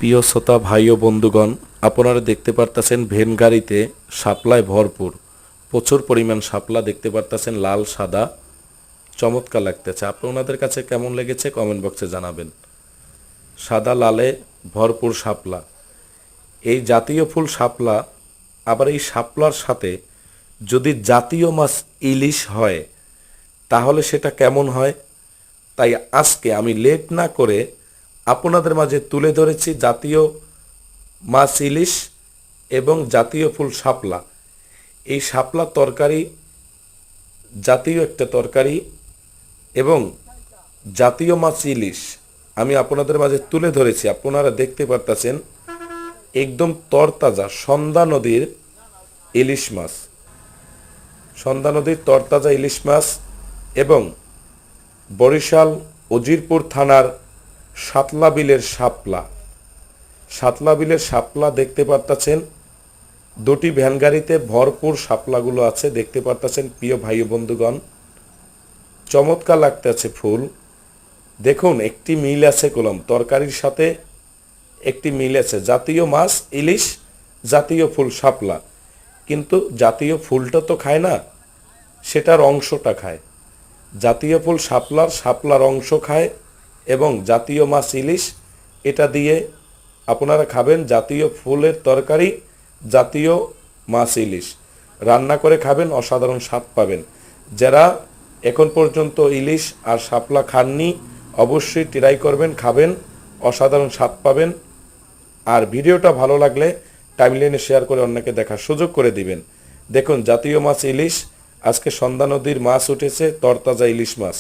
প্রিয় শ্রোতা ভাই ও বন্ধুগণ, আপনারা দেখতে পারতেছেন ভ্যান গাড়িতে শাপলায় ভরপুর, প্রচুর পরিমাণ শাপলা দেখতে পারতেছেন, লাল সাদা, চমৎকার লাগতেছে। আপনাদের কাছে কেমন লেগেছে কমেন্ট বক্সে জানাবেন। সাদা লালে ভরপুর শাপলা, এই জাতীয় ফুল শাপলা। আবার এই শাপলার সাথে যদি জাতীয় মাছ ইলিশ হয় তাহলে সেটা কেমন হয়, তাই আজকে আমি লেট না করে আপনাদের মাঝে তুলে ধরেছি জাতীয় মাছ ইলিশ এবং জাতীয় ফুল শাপলা। এই শাপলা তরকারি জাতীয় একটা তরকারি এবং জাতীয় মাছ ইলিশ আমি আপনাদের মাঝে তুলে ধরেছি। আপনারা দেখতে পারতেছেন একদম তরতাজা সন্ধ্যা নদীর ইলিশ মাছ, সন্ধ্যা নদীর তরতাজা ইলিশ মাছ এবং বরিশাল উজিরপুর থানার সাতলা বিলের শাপলা। সাতলা বিলের শাপলা দেখতে পারতেছেন, দুটি ভ্যান গাড়িতে ভরপুর শাপলাগুলো আছে দেখতে পারতেছেন। প্রিয় ভাই বন্ধুগণ, চমৎকার লাগতেছে ফুল। দেখুন একটি মিল আছে কলম তরকারির সাথে, একটি মিল আছে জাতীয় মাছ ইলিশ, জাতীয় ফুল শাপলা। কিন্তু জাতীয় ফুলটা তো খায় না, সেটার অংশটা খায়। জাতীয় ফুল শাপলার অংশ খায় এবং জাতীয় মাছ ইলিশ এটা দিয়ে আপনারা খাবেন। জাতীয় ফুলের তরকারি, জাতীয় মাছ ইলিশ রান্না করে খাবেন, অসাধারণ স্বাদ পাবেন। যারা এখন পর্যন্ত ইলিশ আর শাপলা খাননি অবশ্যই ট্রাই করবেন, খাবেন, অসাধারণ স্বাদ পাবেন। আর ভিডিওটা ভালো লাগলে টাইমলাইনে শেয়ার করে অন্যকে দেখার সুযোগ করে দিবেন। দেখুন জাতীয় মাছ ইলিশ, আজকে সন্ধ্যা নদীর মাছ উঠেছে, তরতাজা ইলিশ মাছ।